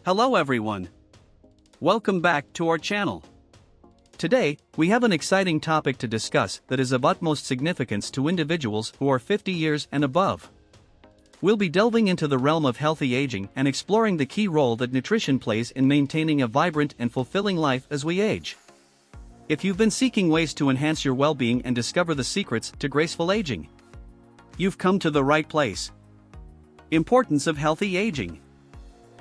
Hello everyone. Welcome back to our channel. Today, we have an exciting topic to discuss that is of utmost significance to individuals who are 50 years and above. We'll be delving into the realm of healthy aging and exploring the key role that nutrition plays in maintaining a vibrant and fulfilling life as we age. If you've been seeking ways to enhance your well-being and discover the secrets to graceful aging, you've come to the right place. Importance of healthy aging.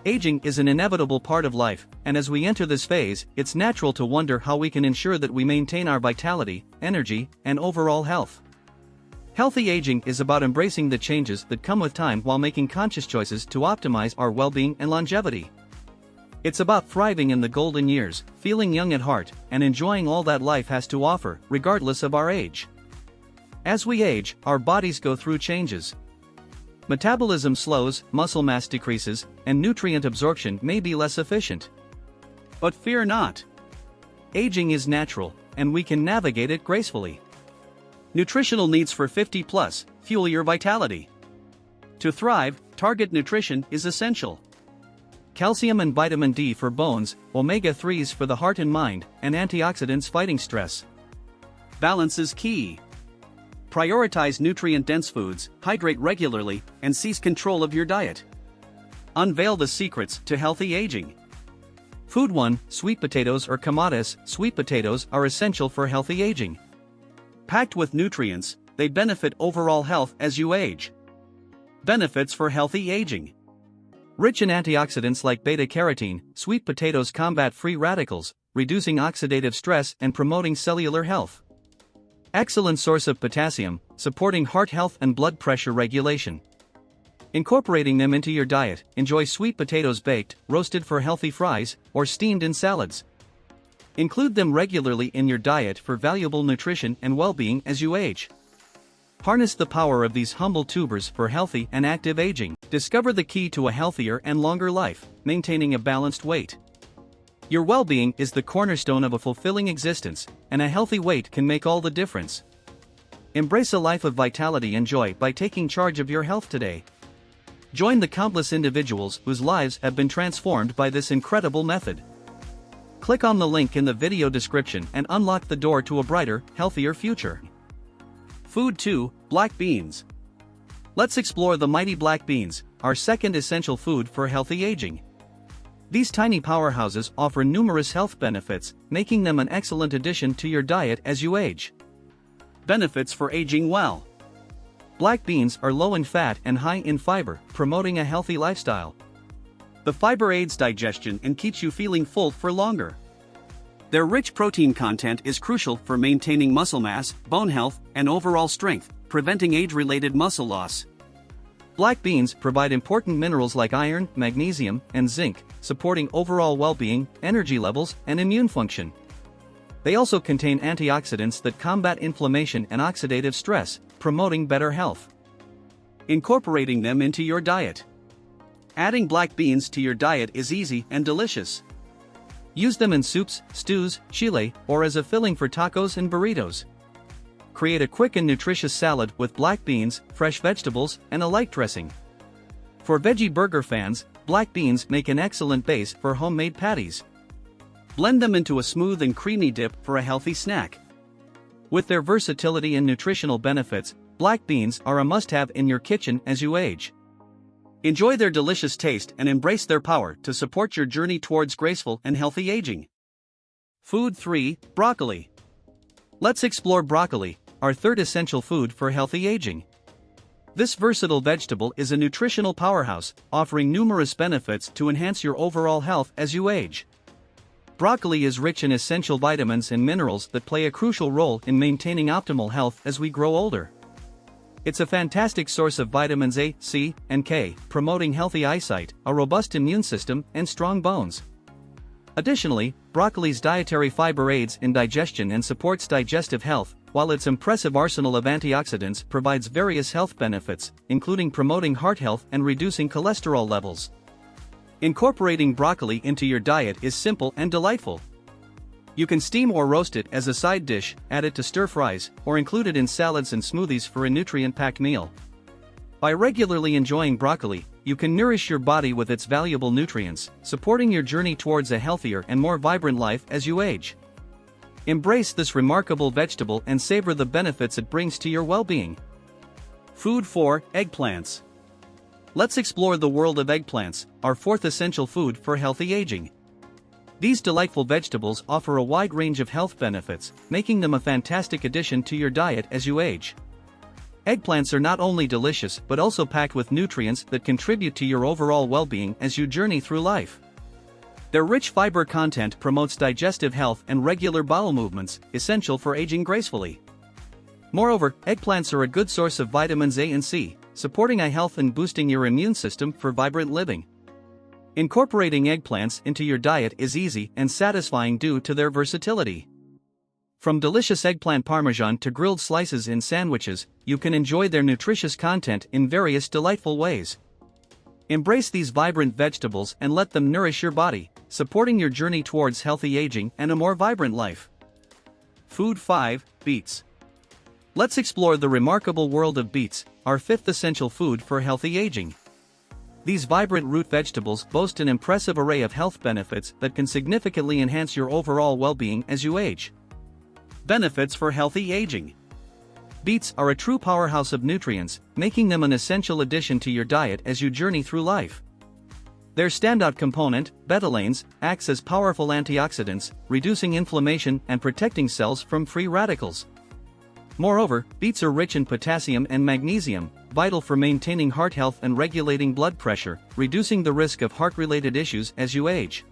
Aging is an inevitable part of life, and as we enter this phase, it's natural to wonder how we can ensure that we maintain our vitality, energy, and overall health. Healthy aging is about embracing the changes that come with time while making conscious choices to optimize our well-being and longevity. It's about thriving in the golden years, feeling young at heart, and enjoying all that life has to offer, regardless of our age. As we age, our bodies go through changes. Metabolism slows, muscle mass decreases, and nutrient absorption may be less efficient. But fear not. Aging is natural, and we can navigate it gracefully. Nutritional needs for 50+, fuel your vitality. To thrive, target nutrition is essential. Calcium and vitamin D for bones, omega-3s for the heart and mind, and antioxidants fighting stress. Balance is key. Prioritize nutrient-dense foods, hydrate regularly, and seize control of your diet. Unveil the secrets to healthy aging. Food 1, sweet potatoes or camotes. Sweet potatoes are essential for healthy aging. Packed with nutrients, they benefit overall health as you age. Benefits for healthy aging. Rich in antioxidants like beta-carotene, sweet potatoes combat free radicals, reducing oxidative stress and promoting cellular health. Excellent source of potassium, supporting heart health and blood pressure regulation. Incorporating them into your diet, enjoy sweet potatoes baked, roasted for healthy fries, or steamed in salads. Include them regularly in your diet for valuable nutrition and well-being as you age. Harness the power of these humble tubers for healthy and active aging. Discover the key to a healthier and longer life, maintaining a balanced weight. Your well-being is the cornerstone of a fulfilling existence, and a healthy weight can make all the difference. Embrace a life of vitality and joy by taking charge of your health today. Join the countless individuals whose lives have been transformed by this incredible method. Click on the link in the video description and unlock the door to a brighter, healthier future. Food 2, black beans. Let's explore the mighty black beans, our second essential food for healthy aging. These tiny powerhouses offer numerous health benefits, making them an excellent addition to your diet as you age. Benefits for aging well. Black beans are low in fat and high in fiber, promoting a healthy lifestyle. The fiber aids digestion and keeps you feeling full for longer. Their rich protein content is crucial for maintaining muscle mass, bone health, and overall strength, preventing age-related muscle loss. Black beans provide important minerals like iron, magnesium, and zinc, supporting overall well-being, energy levels, and immune function. They also contain antioxidants that combat inflammation and oxidative stress, promoting better health. Incorporating them into your diet. Adding black beans to your diet is easy and delicious. Use them in soups, stews, chile, or as a filling for tacos and burritos. Create a quick and nutritious salad with black beans, fresh vegetables, and a light dressing. For veggie burger fans, black beans make an excellent base for homemade patties. Blend them into a smooth and creamy dip for a healthy snack. With their versatility and nutritional benefits, black beans are a must-have in your kitchen as you age. Enjoy their delicious taste and embrace their power to support your journey towards graceful and healthy aging. Food 3, broccoli. Let's explore broccoli, our third essential food for healthy aging. This versatile vegetable is a nutritional powerhouse, offering numerous benefits to enhance your overall health as you age. Broccoli is rich in essential vitamins and minerals that play a crucial role in maintaining optimal health as we grow older. It's a fantastic source of vitamins A, C, and K, promoting healthy eyesight, a robust immune system, and strong bones. Additionally, broccoli's dietary fiber aids in digestion and supports digestive health, while its impressive arsenal of antioxidants provides various health benefits, including promoting heart health and reducing cholesterol levels. Incorporating broccoli into your diet is simple and delightful. You can steam or roast it as a side dish, add it to stir-fries, or include it in salads and smoothies for a nutrient-packed meal. By regularly enjoying broccoli, you can nourish your body with its valuable nutrients, supporting your journey towards a healthier and more vibrant life as you age. Embrace this remarkable vegetable and savor the benefits it brings to your well-being. Food 4. Eggplants. Let's explore the world of eggplants, our fourth essential food for healthy aging. These delightful vegetables offer a wide range of health benefits, making them a fantastic addition to your diet as you age. Eggplants are not only delicious but also packed with nutrients that contribute to your overall well-being as you journey through life. Their rich fiber content promotes digestive health and regular bowel movements, essential for aging gracefully. Moreover, eggplants are a good source of vitamins A and C, supporting eye health and boosting your immune system for vibrant living. Incorporating eggplants into your diet is easy and satisfying due to their versatility. From delicious eggplant parmesan to grilled slices in sandwiches, you can enjoy their nutritious content in various delightful ways. Embrace these vibrant vegetables and let them nourish your body, supporting your journey towards healthy aging and a more vibrant life. Food 5. Beets. Let's explore the remarkable world of beets, our fifth essential food for healthy aging. These vibrant root vegetables boast an impressive array of health benefits that can significantly enhance your overall well-being as you age. Benefits for healthy aging. Beets are a true powerhouse of nutrients, making them an essential addition to your diet as you journey through life. Their standout component, betalains, acts as powerful antioxidants, reducing inflammation and protecting cells from free radicals. Moreover, beets are rich in potassium and magnesium, vital for maintaining heart health and regulating blood pressure, reducing the risk of heart-related issues as you age.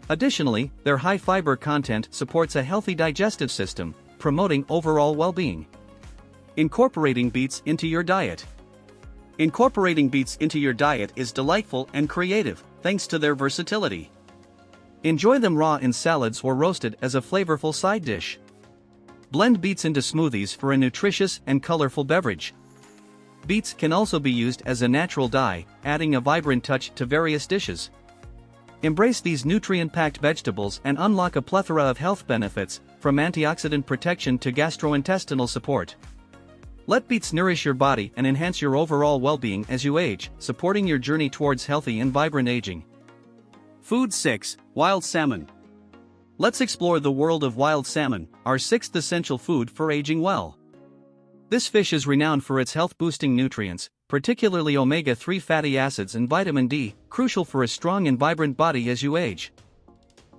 Additionally, their high fiber content supports a healthy digestive system, promoting overall well-being. Incorporating beets into your diet. Incorporating beets into your diet is delightful and creative, thanks to their versatility. Enjoy them raw in salads or roasted as a flavorful side dish. Blend beets into smoothies for a nutritious and colorful beverage. Beets can also be used as a natural dye, adding a vibrant touch to various dishes. Embrace these nutrient-packed vegetables and unlock a plethora of health benefits, from antioxidant protection to gastrointestinal support. Let beets nourish your body and enhance your overall well-being as you age, supporting your journey towards healthy and vibrant aging. Food 6. Wild salmon. Let's explore the world of wild salmon, our sixth essential food for aging well. This fish is renowned for its health-boosting nutrients, particularly omega-3 fatty acids and vitamin D, crucial for a strong and vibrant body as you age.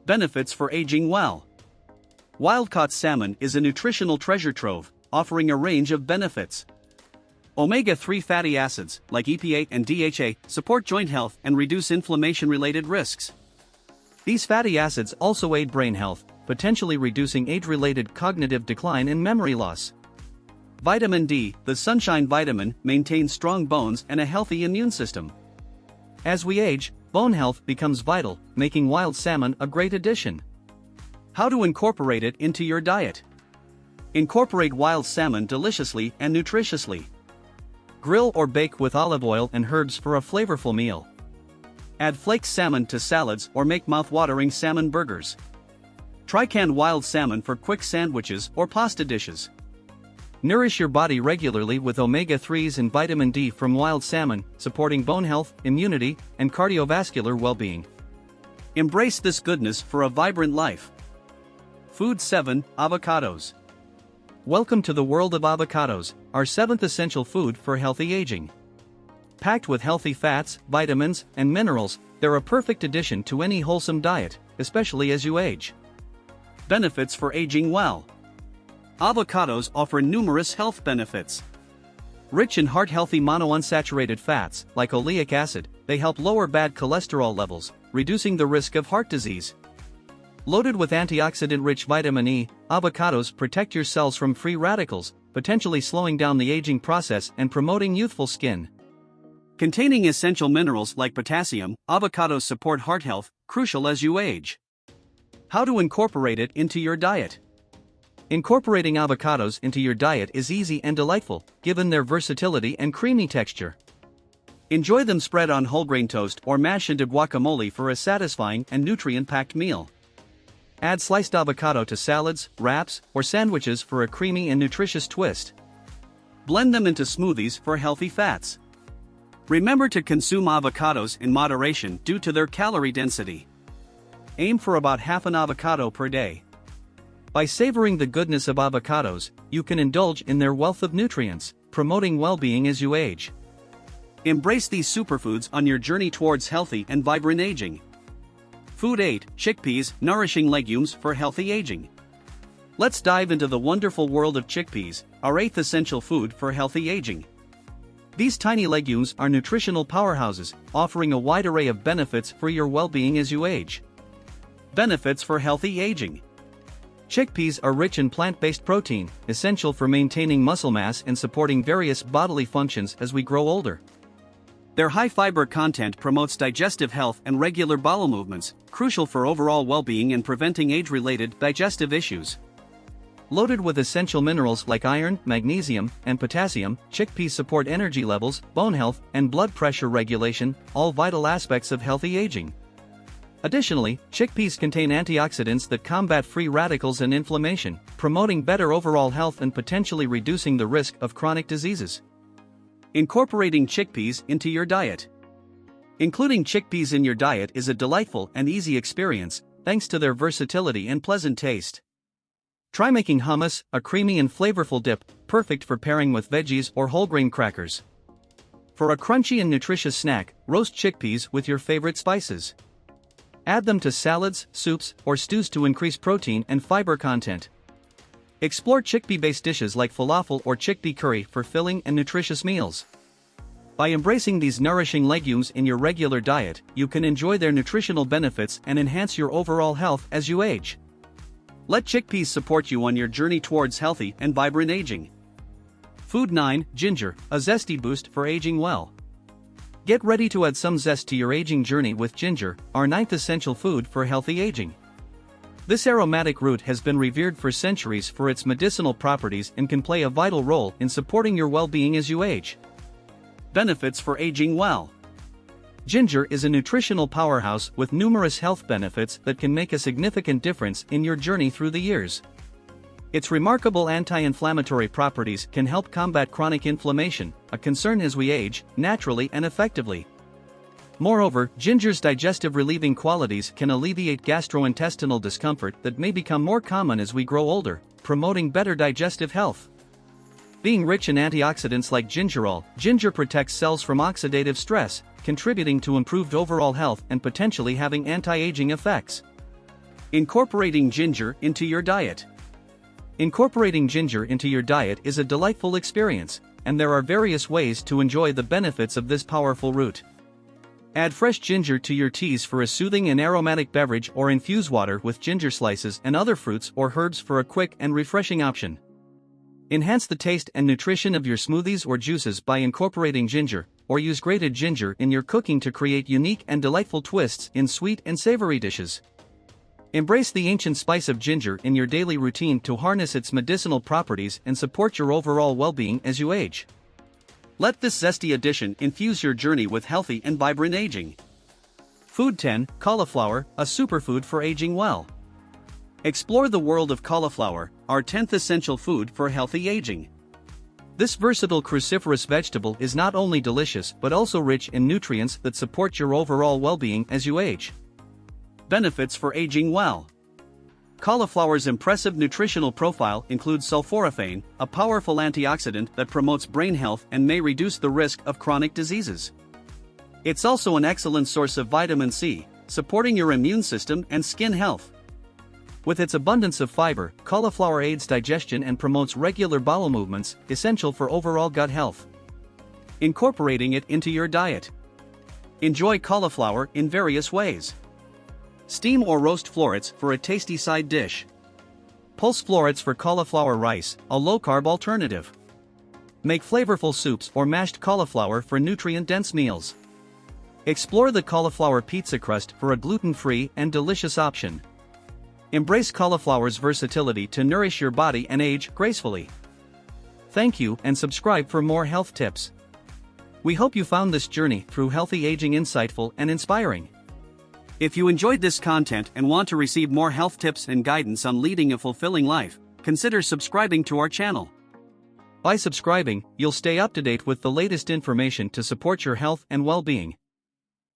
Benefits for aging well. Wild-caught salmon is a nutritional treasure trove, offering a range of benefits. Omega-3 fatty acids, like EPA and DHA, support joint health and reduce inflammation-related risks. These fatty acids also aid brain health, potentially reducing age-related cognitive decline and memory loss. Vitamin D, the sunshine vitamin, maintains strong bones and a healthy immune system. As we age, bone health becomes vital, making wild salmon a great addition. How to incorporate it into your diet. Incorporate wild salmon deliciously and nutritiously. Grill or bake with olive oil and herbs for a flavorful meal. Add flaked salmon to salads or make mouth-watering salmon burgers. Try canned wild salmon for quick sandwiches or pasta dishes. Nourish your body regularly with omega-3s and vitamin D from wild salmon, supporting bone health, immunity, and cardiovascular well-being. Embrace this goodness for a vibrant life. Food 7. Avocados. Welcome to the world of avocados, our seventh essential food for healthy aging. Packed with healthy fats, vitamins, and minerals, they're a perfect addition to any wholesome diet, especially as you age. Benefits for aging well. Avocados offer numerous health benefits. Rich in heart-healthy monounsaturated fats, like oleic acid, they help lower bad cholesterol levels, reducing the risk of heart disease. Loaded with antioxidant-rich vitamin E, avocados protect your cells from free radicals, potentially slowing down the aging process and promoting youthful skin. Containing essential minerals like potassium, avocados support heart health, crucial as you age. How to incorporate it into your diet. Incorporating avocados into your diet is easy and delightful, given their versatility and creamy texture. Enjoy them spread on whole grain toast or mash into guacamole for a satisfying and nutrient-packed meal. Add sliced avocado to salads, wraps, or sandwiches for a creamy and nutritious twist. Blend them into smoothies for healthy fats. Remember to consume avocados in moderation due to their calorie density. Aim for about half an avocado per day. By savoring the goodness of avocados, you can indulge in their wealth of nutrients, promoting well-being as you age. Embrace these superfoods on your journey towards healthy and vibrant aging. Food 8. Chickpeas, nourishing legumes for healthy aging. Let's dive into the wonderful world of chickpeas, our 8th essential food for healthy aging. These tiny legumes are nutritional powerhouses, offering a wide array of benefits for your well-being as you age. Benefits for healthy aging. Chickpeas are rich in plant-based protein, essential for maintaining muscle mass and supporting various bodily functions as we grow older. Their high fiber content promotes digestive health and regular bowel movements, crucial for overall well-being and preventing age-related digestive issues. Loaded with essential minerals like iron, magnesium, and potassium, chickpeas support energy levels, bone health, and blood pressure regulation, all vital aspects of healthy aging. Additionally, chickpeas contain antioxidants that combat free radicals and inflammation, promoting better overall health and potentially reducing the risk of chronic diseases. Incorporating chickpeas into your diet. Including chickpeas in your diet is a delightful and easy experience, thanks to their versatility and pleasant taste. Try making hummus, a creamy and flavorful dip, perfect for pairing with veggies or whole grain crackers. For a crunchy and nutritious snack, roast chickpeas with your favorite spices. Add them to salads, soups, or stews to increase protein and fiber content. Explore chickpea-based dishes like falafel or chickpea curry for filling and nutritious meals. By embracing these nourishing legumes in your regular diet, you can enjoy their nutritional benefits and enhance your overall health as you age. Let chickpeas support you on your journey towards healthy and vibrant aging. Food 9. Ginger, a zesty boost for aging well. Get ready to add some zest to your aging journey with ginger, our 9th essential food for healthy aging. This aromatic root has been revered for centuries for its medicinal properties and can play a vital role in supporting your well-being as you age. Benefits for aging well. Ginger is a nutritional powerhouse with numerous health benefits that can make a significant difference in your journey through the years. Its remarkable anti-inflammatory properties can help combat chronic inflammation, a concern as we age, naturally and effectively. Moreover, ginger's digestive relieving qualities can alleviate gastrointestinal discomfort that may become more common as we grow older, promoting better digestive health. Being rich in antioxidants like gingerol, ginger protects cells from oxidative stress, contributing to improved overall health and potentially having anti-aging effects. Incorporating ginger into your diet. Incorporating ginger into your diet is a delightful experience, and there are various ways to enjoy the benefits of this powerful root. Add fresh ginger to your teas for a soothing and aromatic beverage, or infuse water with ginger slices and other fruits or herbs for a quick and refreshing option. Enhance the taste and nutrition of your smoothies or juices by incorporating ginger, or use grated ginger in your cooking to create unique and delightful twists in sweet and savory dishes. Embrace the ancient spice of ginger in your daily routine to harness its medicinal properties and support your overall well-being as you age. Let this zesty addition infuse your journey with healthy and vibrant aging. Food 10. Cauliflower, a superfood for aging well. Explore the world of cauliflower, our 10th essential food for healthy aging. This versatile cruciferous vegetable is not only delicious but also rich in nutrients that support your overall well-being as you age. Benefits for aging well. Cauliflower's impressive nutritional profile includes sulforaphane, a powerful antioxidant that promotes brain health and may reduce the risk of chronic diseases. It's also an excellent source of vitamin C, supporting your immune system and skin health. With its abundance of fiber, cauliflower aids digestion and promotes regular bowel movements, essential for overall gut health. Incorporating it into your diet. Enjoy cauliflower in various ways. Steam or roast florets for a tasty side dish. Pulse florets for cauliflower rice, a low-carb alternative. Make flavorful soups or mashed cauliflower for nutrient-dense meals. Explore the cauliflower pizza crust for a gluten-free and delicious option. Embrace cauliflower's versatility to nourish your body and age gracefully. Thank you, and subscribe for more health tips. We hope you found this journey through healthy aging insightful and inspiring. If you enjoyed this content and want to receive more health tips and guidance on leading a fulfilling life, consider subscribing to our channel. By subscribing, you'll stay up to date with the latest information to support your health and well-being.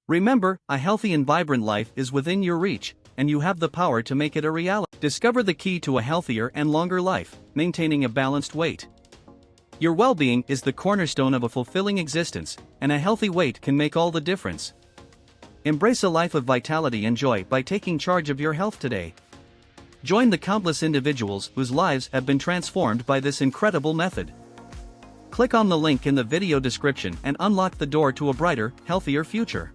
Remember, a healthy and vibrant life is within your reach, and you have the power to make it a reality. Discover the key to a healthier and longer life: maintaining a balanced weight. Your well-being is the cornerstone of a fulfilling existence, and a healthy weight can make all the difference. Embrace a life of vitality and joy by taking charge of your health today. Join the countless individuals whose lives have been transformed by this incredible method. Click on the link in the video description and unlock the door to a brighter, healthier future.